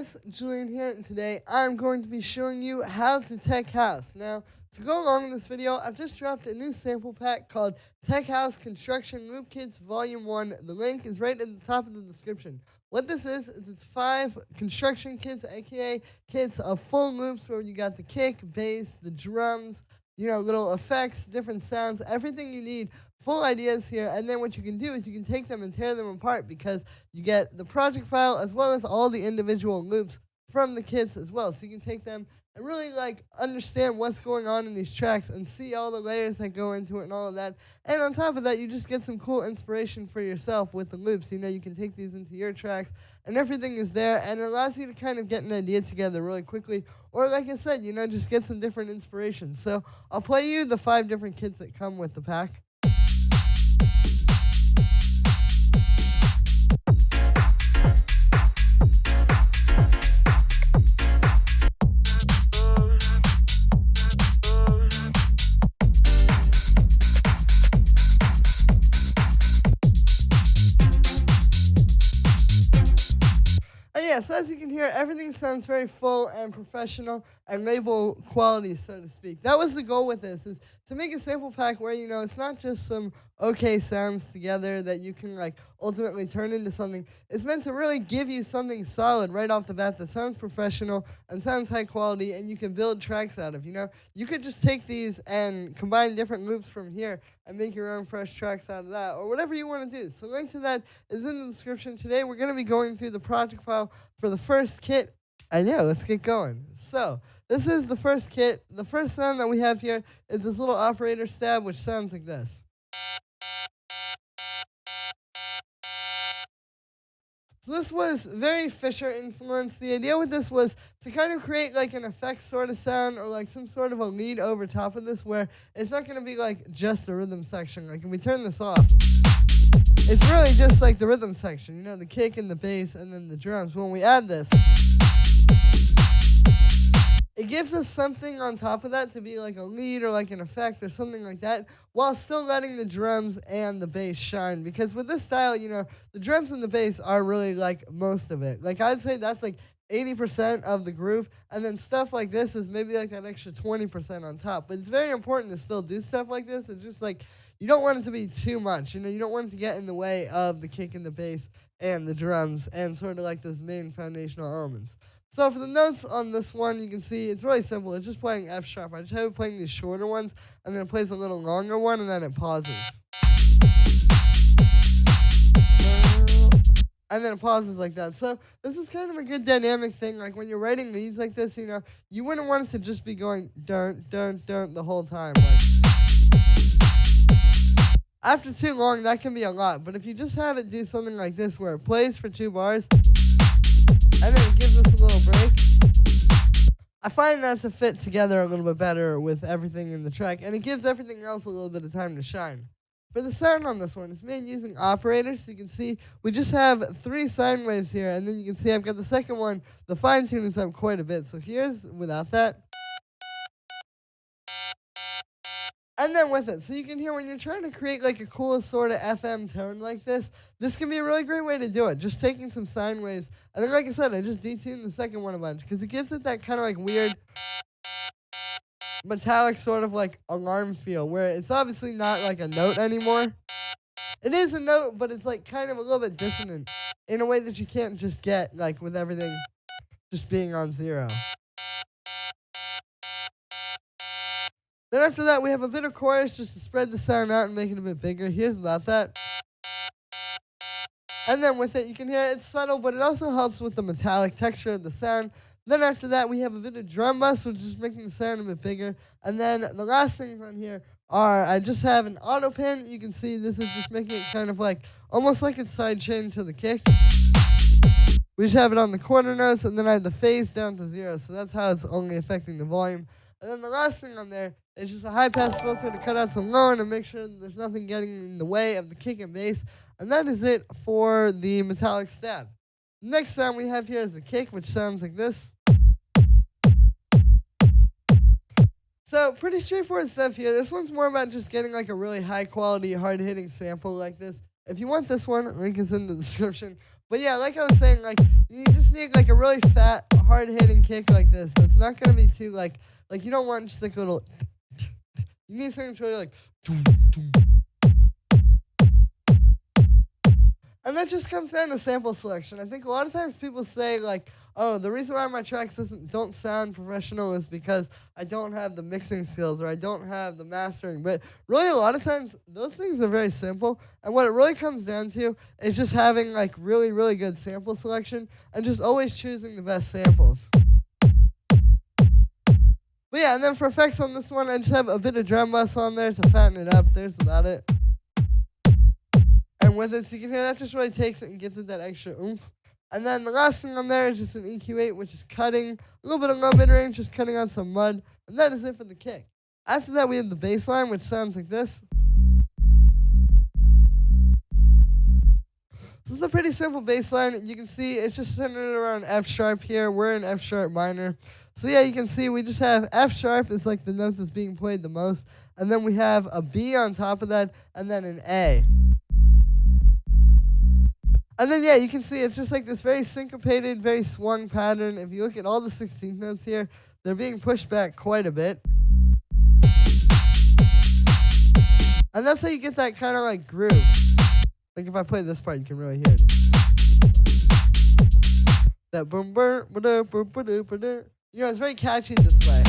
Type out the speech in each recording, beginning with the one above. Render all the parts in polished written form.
guys, Julian here, and today I'm going to be showing you how to tech house. Now, to go along with this video, I've just dropped a new sample pack called Tech House Construction Loop Kits Volume 1. The link is right at the top of the description. What this is it's 5 construction kits, aka kits of full loops where you got the kick, bass, the drums, little effects, different sounds, everything you need. Full ideas here, and then what you can do is you can take them and tear them apart because you get the project file as well as all the individual loops from the kits as well. So you can take them and really understand what's going on in these tracks and see all the layers that go into it and all of that. And on top of that, you just get some cool inspiration for yourself with the loops. You can take these into your tracks and everything is there, and it allows you to kind of get an idea together really quickly. Or like I said, just get some different inspiration. So I'll play you the 5 different kits that come with the pack. So as you can hear, everything sounds very full and professional and label quality, so to speak. That was the goal with this, is to make a sample pack where, it's not just some okay sounds together that you can, ultimately turn into something. It's meant to really give you something solid right off the bat that sounds professional and sounds high quality and you can build tracks out of, You could just take these and combine different loops from here and make your own fresh tracks out of that, or whatever you want to do. So link to that is in the description. Today we're going to be going through the project file for the first kit, and let's get going. So this is the first kit. The first sound that we have here is this little operator stab, which sounds like this. So this was very Fisher influenced. The idea with this was to kind of create an effect sort of sound, or some sort of a lead over top of this where it's not going to be just the rhythm section. When we turn this off, it's really just the rhythm section, the kick and the bass and then the drums. When we add this, it gives us something on top of that to be a lead or an effect or something like that, while still letting the drums and the bass shine. Because with this style, the drums and the bass are really most of it. I'd say that's 80% of the groove, and then stuff like this is maybe that extra 20% on top. But it's very important to still do stuff like this. It's just you don't want it to be too much. You don't want it to get in the way of the kick and the bass and the drums and sort of those main foundational elements. So for the notes on this one, you can see it's really simple. It's just playing F sharp. I just have it playing these shorter ones, and then it plays a little longer one, and then it pauses. And then it pauses like that. So this is kind of a good dynamic thing. When you're writing leads like this, you wouldn't want it to just be going dun dun dun the whole time. After too long, that can be a lot. But if you just have it do something like this, where it plays for 2 bars, and then it gives us a little break, I find that to fit together a little bit better with everything in the track, and it gives everything else a little bit of time to shine. For the sound on this one, it's made using operators. So you can see we just have 3 sine waves here, and then you can see I've got the second one. The fine tune is up quite a bit. So here's without that. And then with it. So you can hear when you're trying to create a cool sort of FM tone like this can be a really great way to do it. Just taking some sine waves. And then like I said, I just detuned the second one a bunch because it gives it that kind of weird metallic sort of alarm feel where it's obviously not a note anymore. It is a note, but it's kind of a little bit dissonant in a way that you can't just get with everything just being on 0. Then after that, we have a bit of chorus just to spread the sound out and make it a bit bigger. Here's without that. And then with it, you can hear it's subtle, but it also helps with the metallic texture of the sound. Then after that, we have a bit of drum bus, which is just making the sound a bit bigger. And then the last things on here are, I just have an auto pin. You can see this is just making it kind of almost like it's sidechained to the kick. We just have it on the quarter notes, and then I have the phase down to 0. So that's how it's only affecting the volume. And then the last thing on there is just a high-pass filter to cut out some low and make sure that there's nothing getting in the way of the kick and bass. And that is it for the metallic stab. Next sound we have here is the kick, which sounds like this. So pretty straightforward stuff here. This one's more about just getting a really high-quality, hard-hitting sample like this. If you want this one, link is in the description. But yeah, like I was saying, like you just need like a really fat, hard-hitting kick like this. That's not gonna be too like you don't want just like a little. You need something to really like. And that just comes down to sample selection. I think a lot of times people say like, oh, the reason why my tracks don't sound professional is because I don't have the mixing skills or I don't have the mastering. But really a lot of times those things are very simple. And what it really comes down to is just having like really, really good sample selection and just always choosing the best samples. But yeah, and then for effects on this one, I just have a bit of drum bus on there to fatten it up. There's without it. And with it, so you can hear that just really takes it and gives it that extra oomph. And then the last thing on there is just an EQ8, which is cutting a little bit of low mid-range, just cutting on some mud. And that is it for the kick. After that, we have the bass line, which sounds like this. This is a pretty simple bass line. You can see it's just centered around F sharp here. We're in F sharp minor. So yeah, you can see we just have F sharp is like the note that's being played the most. And then we have a B on top of that, and then an A. And then, yeah, you can see it's just like this very syncopated, very swung pattern. If you look at all the 16th notes here, they're being pushed back quite a bit. And that's how you get that kind of like groove. Like if I play this part, you can really hear it. That boom, boom, ba-da, boom, ba-da, ba-da. You know, it's very catchy this way.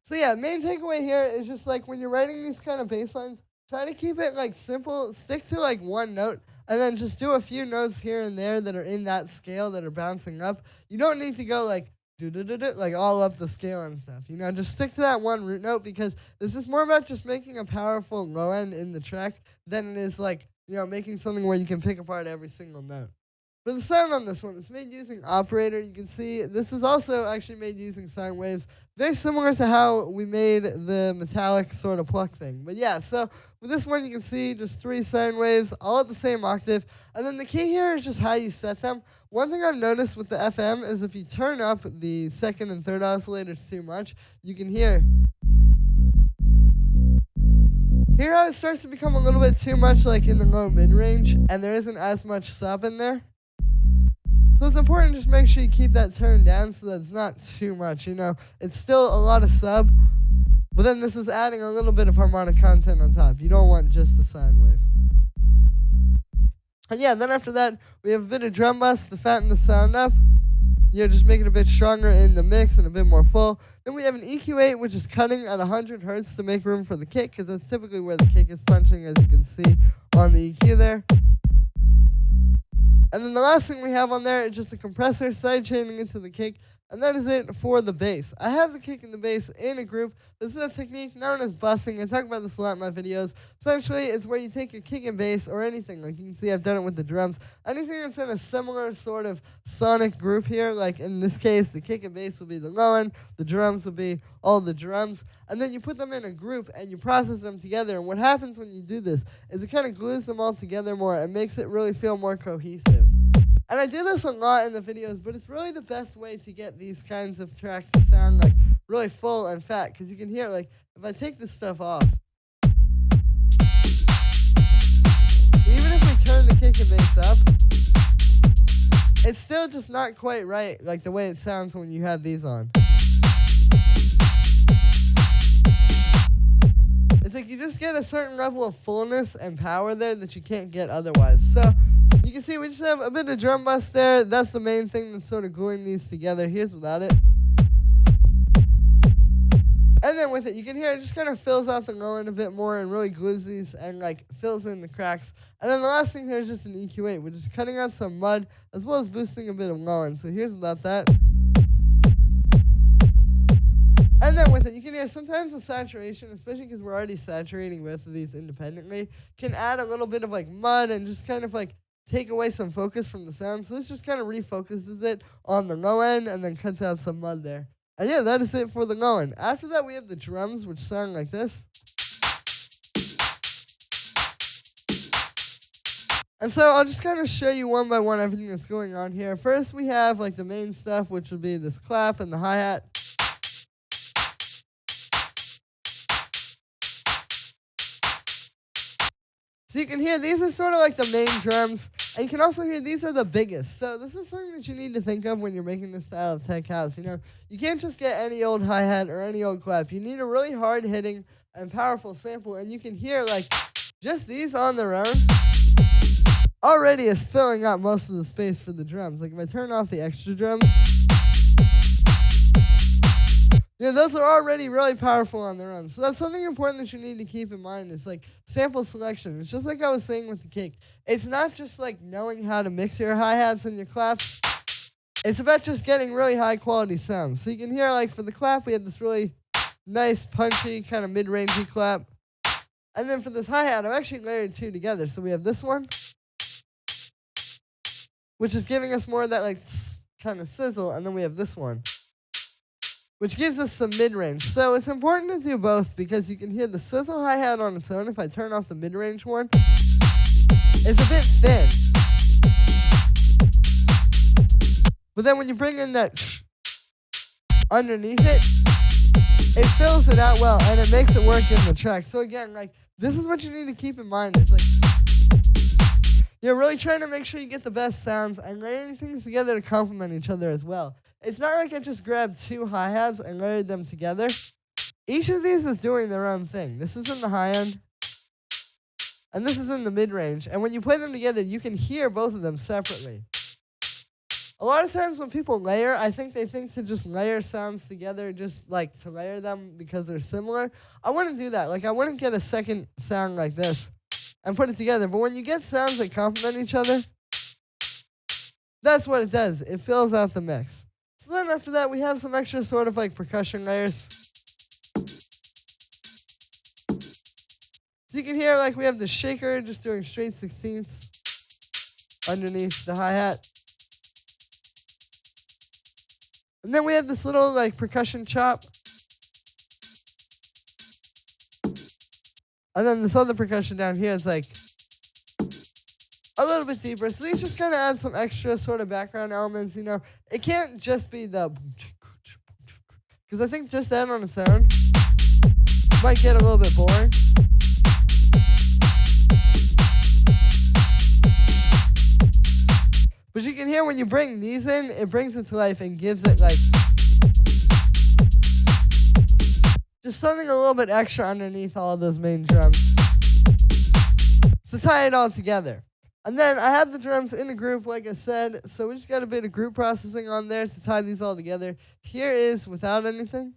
So yeah, main takeaway here is just like when you're writing these kind of bass lines, try to keep it like simple, stick to like one note, and then just do a few notes here and there that are in that scale that are bouncing up. You don't need to go like do-do-do-do, like all up the scale and stuff. You know, just stick to that one root note because this is more about just making a powerful low end in the track than it is like, you know, making something where you can pick apart every single note. For the sound on this one, it's made using Operator. You can see this is also actually made using sine waves. Very similar to how we made the metallic sort of pluck thing. But yeah, so with this one, you can see just 3 sine waves, all at the same octave. And then the key here is just how you set them. One thing I've noticed with the FM is if you turn up the second and third oscillators too much, you can hear how it starts to become a little bit too much like in the low mid-range, and there isn't as much sub in there. So it's important to just make sure you keep that turned down so that it's not too much, you know. It's still a lot of sub, but then this is adding a little bit of harmonic content on top. You don't want just the sine wave. And yeah, then after that, we have a bit of drum bus to fatten the sound up. You know, just make it a bit stronger in the mix and a bit more full. Then we have an EQ8, which is cutting at 100 hertz to make room for the kick, because that's typically where the kick is punching, as you can see on the EQ there. And then the last thing we have on there is just a compressor sidechaining into the kick, and that is it for the bass. I have the kick and the bass in a group. This is a technique known as bussing. I talk about this a lot in my videos. Essentially, it's where you take your kick and bass or anything. Like you can see, I've done it with the drums. Anything that's in a similar sort of sonic group here, like in this case, the kick and bass will be the low end, the drums will be all the drums, and then you put them in a group and you process them together. And what happens when you do this is it kind of glues them all together more and makes it really feel more cohesive. And I do this a lot in the videos, but it's really the best way to get these kinds of tracks to sound like really full and fat, because you can hear, like, if I take this stuff off, even if we turn the kick and bass up, it's still just not quite right, like the way it sounds when you have these on. It's like you just get a certain level of fullness and power there that you can't get otherwise. So you can see we just have a bit of drum bus there. That's the main thing that's sort of gluing these together. Here's without it. And then with it, you can hear it just kind of fills out the low end a bit more and really glues these and like fills in the cracks. And then the last thing here is just an EQ8, which is cutting out some mud as well as boosting a bit of low end. So here's without that. And then with it, you can hear sometimes the saturation, especially because we're already saturating both of these independently, can add a little bit of like mud and just kind of like take away some focus from the sound. So this just kind of refocuses it on the low end and then cuts out some mud there. And yeah, that is it for the low end. After that, we have the drums, which sound like this. And so I'll just kind of show you one by one everything that's going on here. First, we have like the main stuff, which would be this clap and the hi-hat. So you can hear these are sort of like the main drums, and you can also hear these are the biggest. So this is something that you need to think of when you're making this style of tech house. You know, you can't just get any old hi-hat or any old clap. You need a really hard-hitting and powerful sample, and you can hear like just these on their own already is filling up most of the space for the drums. Like if I turn off the extra drums, yeah, those are already really powerful on their own. So that's something important that you need to keep in mind. It's like sample selection. It's just like I was saying with the kick. It's not just like knowing how to mix your hi-hats and your claps. It's about just getting really high quality sounds. So you can hear like for the clap, we have this really nice, punchy, kind of mid-rangey clap. And then for this hi-hat, I've actually layered two together. So we have this one, which is giving us more of that like kind of sizzle. And then we have this one, which gives us some mid-range. So it's important to do both because you can hear the sizzle hi-hat on its own. If I turn off the mid-range one, it's a bit thin. But then when you bring in that underneath it fills it out well, and it makes it work in the track. So again, like, this is what you need to keep in mind. It's like, you're really trying to make sure you get the best sounds and layering things together to complement each other as well. It's not like I just grabbed two hi-hats and layered them together. Each of these is doing their own thing. This is in the high end, and this is in the mid-range. And when you play them together, you can hear both of them separately. A lot of times when people layer, I think they think to just layer sounds together, just like to layer them because they're similar. I wouldn't do that. Like, I wouldn't get a second sound like this and put it together. But when you get sounds that complement each other, that's what it does. It fills out the mix. So then after that, we have some extra sort of like percussion layers. So you can hear like we have the shaker just doing straight 16ths underneath the hi-hat. And then we have this little like percussion chop. And then this other percussion down here is like a little bit deeper. So these just kind of add some extra sort of background elements, you know. It can't just be the, because I think just that on its own might get a little bit boring. But you can hear when you bring these in, it brings it to life and gives it like just something a little bit extra underneath all of those main drums to tie it all together. And then I have the drums in a group, like I said, so we just got a bit of group processing on there to tie these all together. Here is without anything.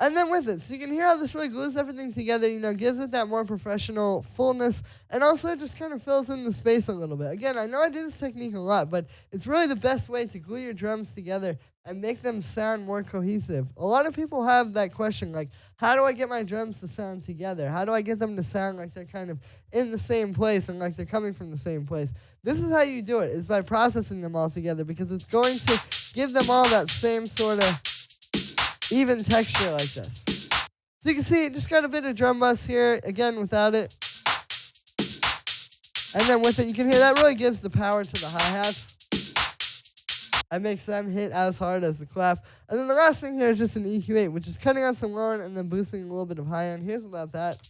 And then with it, so you can hear how this really glues everything together, you know, gives it that more professional fullness, and also just kind of fills in the space a little bit. Again, I know I do this technique a lot, but it's really the best way to glue your drums together and make them sound more cohesive. A lot of people have that question, like, how do I get my drums to sound together? How do I get them to sound like they're kind of in the same place and like they're coming from the same place? This is how you do it, is by processing them all together, because it's going to give them all that same sort of even texture like this. So you can see it just got a bit of drum bus here, again without it. And then with it, you can hear that really gives the power to the hi-hats. It makes them hit as hard as the clap. And then the last thing here is just an EQ8, which is cutting on some low end and then boosting a little bit of high end. Here's without that.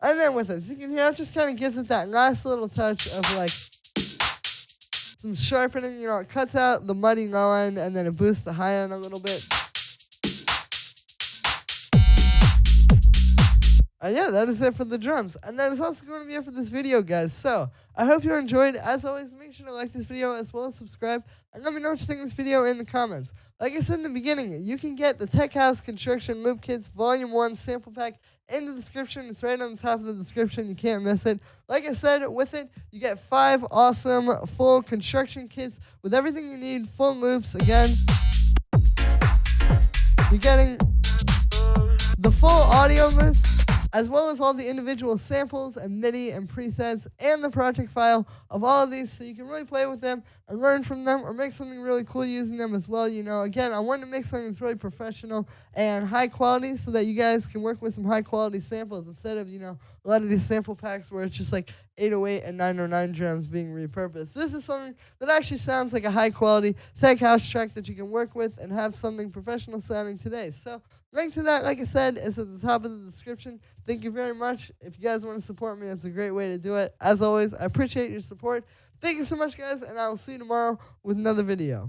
And then with it, so you can hear it just kind of gives it that nice little touch of like some sharpening, you know, it cuts out the muddy low end and then it boosts the high end a little bit. And yeah, that is it for the drums. And that is also going to be it for this video, guys. So, I hope you enjoyed. As always, make sure to like this video as well as subscribe. And let me know what you think of this video in the comments. Like I said in the beginning, you can get the Tech House Construction Loop Kits Volume 1 sample pack in the description. It's right on the top of the description. You can't miss it. Like I said, with it, you get 5 awesome full construction kits with everything you need. Full loops, again. You're getting the full audio loops, as well as all the individual samples and MIDI and presets and the project file of all of these, so you can really play with them and learn from them or make something really cool using them as well. You know, again, I wanted to make something that's really professional and high quality so that you guys can work with some high quality samples instead of, you know, a lot of these sample packs where it's just like 808 and 909 drums being repurposed. This is something that actually sounds like a high-quality tech house track that you can work with and have something professional sounding today. So, link to that, like I said, is at the top of the description. Thank you very much. If you guys want to support me, that's a great way to do it. As always, I appreciate your support. Thank you so much, guys, and I will see you tomorrow with another video.